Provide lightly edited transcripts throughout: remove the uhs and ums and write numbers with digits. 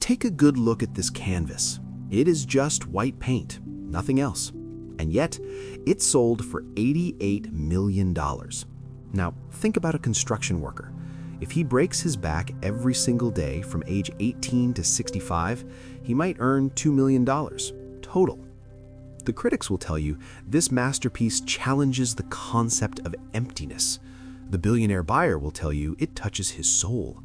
Take a good look at this canvas. It is just white paint, nothing else. And yet, it sold for $88 million. Now, think about a construction worker. If he breaks his back every single day from age 18 to 65, he might earn $2 million total. The critics will tell you this masterpiece challenges the concept of emptiness. The billionaire buyer will tell you it touches his soul.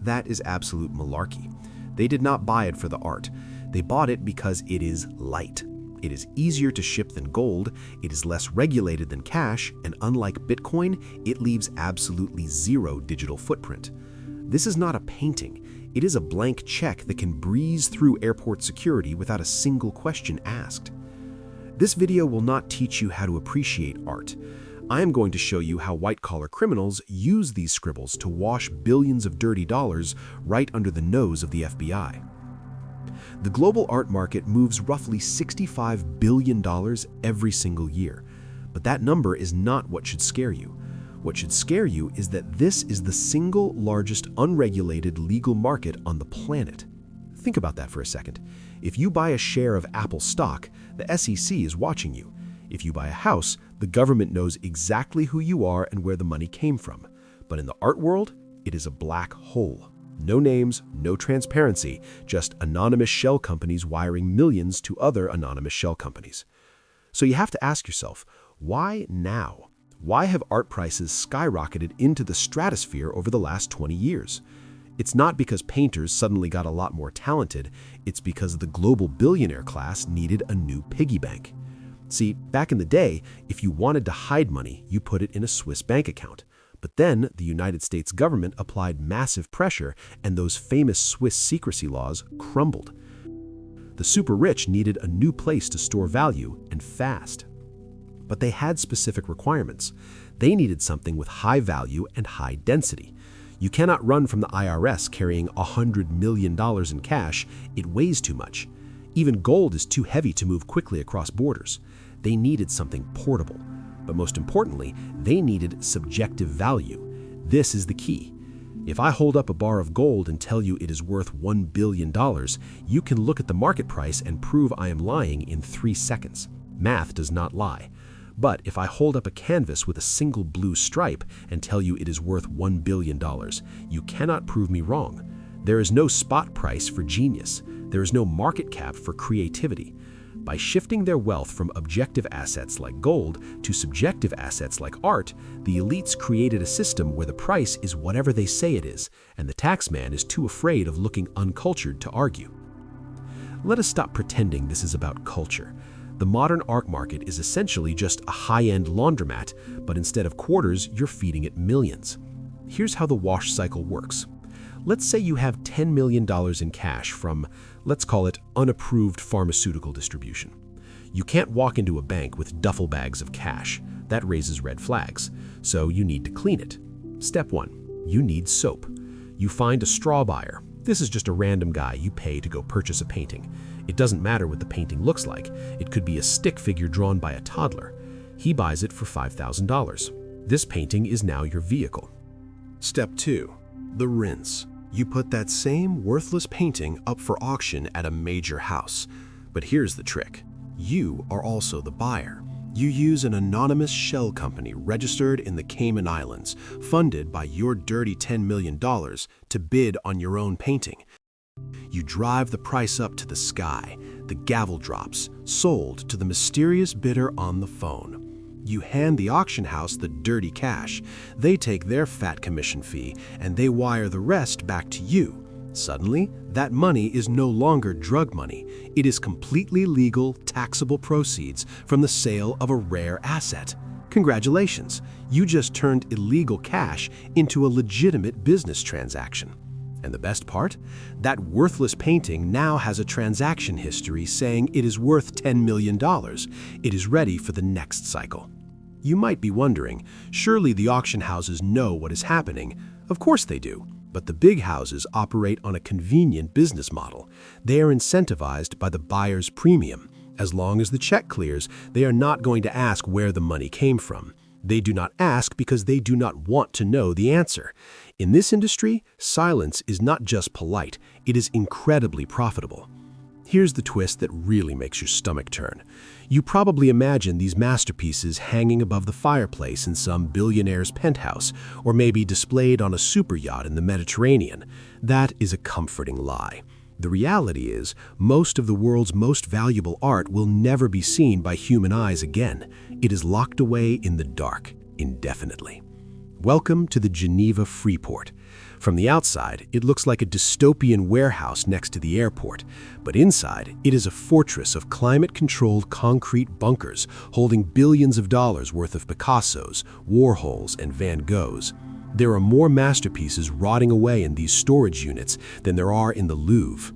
That is absolute malarkey. They did not buy it for the art. They bought it because it is light. It is easier to ship than gold, it is less regulated than cash, and unlike Bitcoin, it leaves absolutely zero digital footprint. This is not a painting. It is a blank check that can breeze through airport security without a single question asked. This video will not teach you how to appreciate art. I am going to show you how white-collar criminals use these scribbles to wash billions of dirty dollars right under the nose of the FBI. The global art market moves roughly $65 billion every single year. But that number is not what should scare you. What should scare you is that this is the single largest unregulated legal market on the planet. Think about that for a second. If you buy a share of Apple stock, the SEC is watching you. If you buy a house, the government knows exactly who you are and where the money came from. But in the art world, it is a black hole. No names, no transparency, just anonymous shell companies wiring millions to other anonymous shell companies. So you have to ask yourself, why now? Why have art prices skyrocketed into the stratosphere over the last 20 years? It's not because painters suddenly got a lot more talented, it's because the global billionaire class needed a new piggy bank. See, back in the day, if you wanted to hide money, you put it in a Swiss bank account. But then the United States government applied massive pressure and those famous Swiss secrecy laws crumbled. The super rich needed a new place to store value and fast. But they had specific requirements. They needed something with high value and high density. You cannot run from the IRS carrying $100 million in cash. It weighs too much. Even gold is too heavy to move quickly across borders. They needed something portable. But most importantly, they needed subjective value. This is the key. If I hold up a bar of gold and tell you it is worth $1 billion, you can look at the market price and prove I am lying in 3 seconds. Math does not lie. But if I hold up a canvas with a single blue stripe and tell you it is worth $1 billion, you cannot prove me wrong. There is no spot price for genius. There is no market cap for creativity. By shifting their wealth from objective assets like gold to subjective assets like art, the elites created a system where the price is whatever they say it is, and the taxman is too afraid of looking uncultured to argue. Let us stop pretending this is about culture. The modern art market is essentially just a high-end laundromat, but instead of quarters, you're feeding it millions. Here's how the wash cycle works. Let's say you have $10 million in cash from, let's call it, unapproved pharmaceutical distribution. You can't walk into a bank with duffel bags of cash. That raises red flags. So you need to clean it. Step 1. You need soap. You find a straw buyer. This is just a random guy you pay to go purchase a painting. It doesn't matter what the painting looks like. It could be a stick figure drawn by a toddler. He buys it for $5,000. This painting is now your vehicle. Step 2. The rinse. You put that same worthless painting up for auction at a major house. But here's the trick. You are also the buyer. You use an anonymous shell company registered in the Cayman Islands, funded by your dirty $10 million to bid on your own painting. You drive the price up to the sky. The gavel drops, sold to the mysterious bidder on the phone. You hand the auction house the dirty cash. They take their fat commission fee, and they wire the rest back to you. Suddenly, that money is no longer drug money. It is completely legal, taxable proceeds from the sale of a rare asset. Congratulations, you just turned illegal cash into a legitimate business transaction. And the best part? That worthless painting now has a transaction history saying it is worth $10 million. It is ready for the next cycle. You might be wondering, surely the auction houses know what is happening. Of course they do. But the big houses operate on a convenient business model. They are incentivized by the buyer's premium. As long as the check clears, they are not going to ask where the money came from. They do not ask because they do not want to know the answer. In this industry, silence is not just polite, it is incredibly profitable. Here's the twist that really makes your stomach turn. You probably imagine these masterpieces hanging above the fireplace in some billionaire's penthouse, or maybe displayed on a super yacht in the Mediterranean. That is a comforting lie. The reality is, most of the world's most valuable art will never be seen by human eyes again. It is locked away in the dark, indefinitely. Welcome to the Geneva Freeport. From the outside, it looks like a dystopian warehouse next to the airport, but inside, it is a fortress of climate-controlled concrete bunkers holding billions of dollars worth of Picassos, Warhols, and Van Goghs. There are more masterpieces rotting away in these storage units than there are in the Louvre.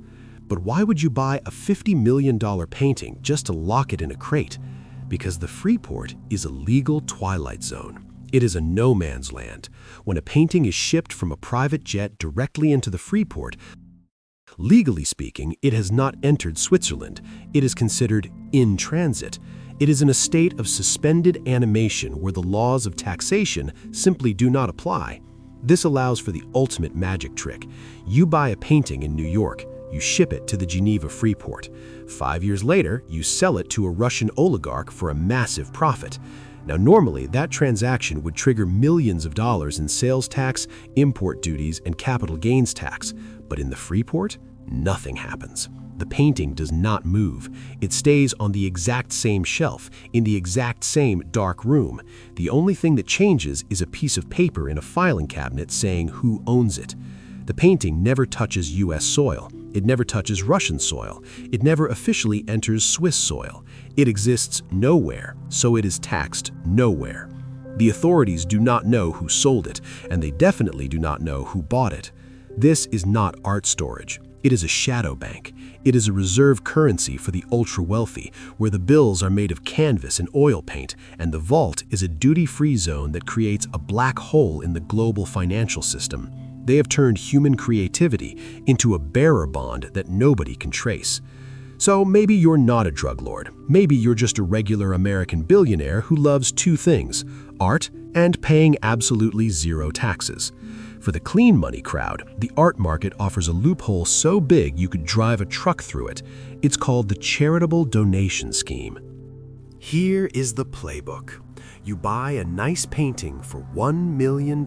But why would you buy a $50 million painting just to lock it in a crate? Because the Freeport is a legal twilight zone. It is a no-man's land. When a painting is shipped from a private jet directly into the Freeport, legally speaking, it has not entered Switzerland. It is considered in transit. It is in a state of suspended animation where the laws of taxation simply do not apply. This allows for the ultimate magic trick. You buy a painting in New York, you ship it to the Geneva Freeport. 5 years later, you sell it to a Russian oligarch for a massive profit. Now, normally, that transaction would trigger millions of dollars in sales tax, import duties, and capital gains tax. But in the Freeport, nothing happens. The painting does not move. It stays on the exact same shelf, in the exact same dark room. The only thing that changes is a piece of paper in a filing cabinet saying who owns it. The painting never touches U.S. soil. It never touches Russian soil. It never officially enters Swiss soil. It exists nowhere, so it is taxed nowhere. The authorities do not know who sold it, and they definitely do not know who bought it. This is not art storage. It is a shadow bank. It is a reserve currency for the ultra-wealthy, where the bills are made of canvas and oil paint, and the vault is a duty-free zone that creates a black hole in the global financial system. They have turned human creativity into a bearer bond that nobody can trace. So maybe you're not a drug lord. Maybe you're just a regular American billionaire who loves two things: art and paying absolutely zero taxes. For the clean money crowd, the art market offers a loophole so big you could drive a truck through it. It's called the charitable donation scheme. Here is the playbook. You buy a nice painting for $1 million.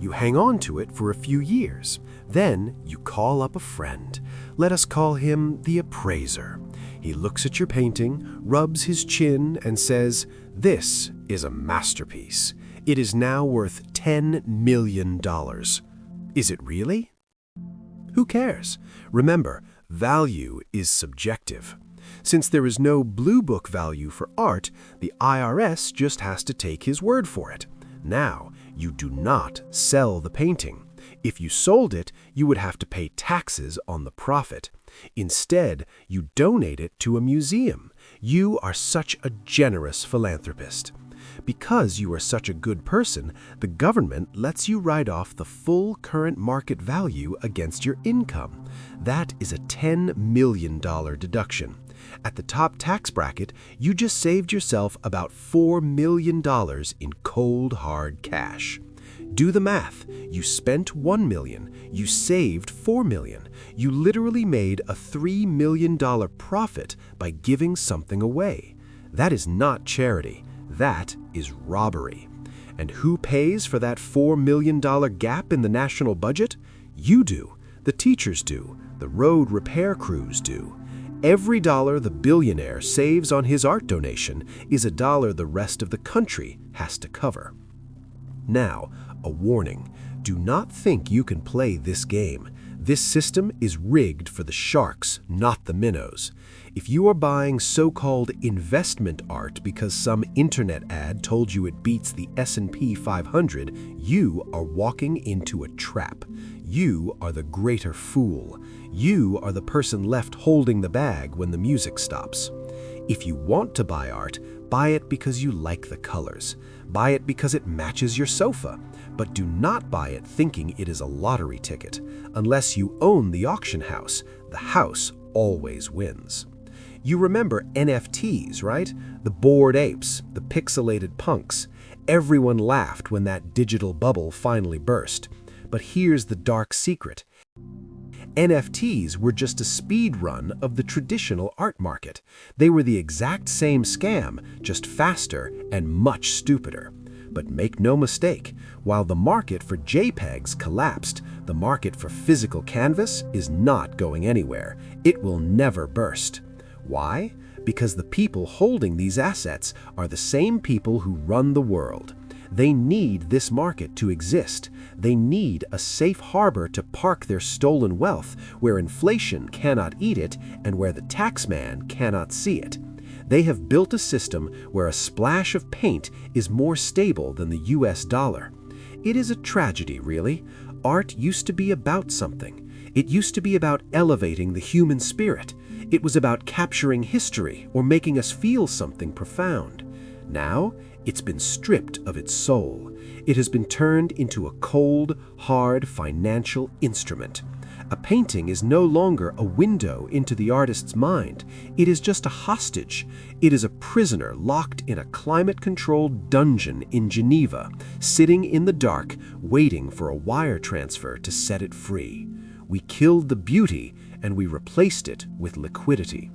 You hang on to it for a few years. Then you call up a friend. Let us call him the appraiser. He looks at your painting, rubs his chin, and says, "This is a masterpiece. It is now worth $10 million. Is it really?" Who cares? Remember, value is subjective. Since there is no blue book value for art, the IRS just has to take his word for it. Now, you do not sell the painting. If you sold it, you would have to pay taxes on the profit. Instead, you donate it to a museum. You are such a generous philanthropist. Because you are such a good person, the government lets you write off the full current market value against your income. That is a $10 million deduction. At the top tax bracket, you just saved yourself about $4 million in cold, hard cash. Do the math. You spent $1 million. You saved $4 million. You literally made a $3 million profit by giving something away. That is not charity. That is robbery. And who pays for that $4 million gap in the national budget? You do. The teachers do. The road repair crews do. Every dollar the billionaire saves on his art donation is a dollar the rest of the country has to cover. Now, a warning. Do not think you can play this game. This system is rigged for the sharks, not the minnows. If you are buying so-called investment art because some internet ad told you it beats the S&P 500, you are walking into a trap. You are the greater fool. You are the person left holding the bag when the music stops. If you want to buy art, buy it because you like the colors. Buy it because it matches your sofa. But do not buy it thinking it is a lottery ticket. Unless you own the auction house, the house always wins. You remember NFTs, right? The bored apes, the pixelated punks. Everyone laughed when that digital bubble finally burst. But here's the dark secret. NFTs were just a speed run of the traditional art market. They were the exact same scam, just faster and much stupider. But make no mistake, while the market for JPEGs collapsed, the market for physical canvas is not going anywhere. It will never burst. Why? Because the people holding these assets are the same people who run the world. They need this market to exist. They need a safe harbor to park their stolen wealth where inflation cannot eat it and where the taxman cannot see it. They have built a system where a splash of paint is more stable than the US dollar. It is a tragedy, really. Art used to be about something. It used to be about elevating the human spirit. It was about capturing history or making us feel something profound. Now, it's been stripped of its soul. It has been turned into a cold, hard financial instrument. A painting is no longer a window into the artist's mind. It is just a hostage. It is a prisoner locked in a climate-controlled dungeon in Geneva, sitting in the dark, waiting for a wire transfer to set it free. We killed the beauty, and we replaced it with liquidity.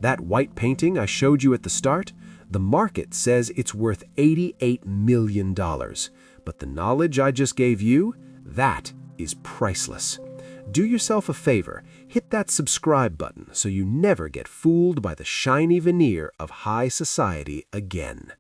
That white painting I showed you at the start, the market says it's worth $88 million. But the knowledge I just gave you, that is priceless. Do yourself a favor, hit that subscribe button so you never get fooled by the shiny veneer of high society again.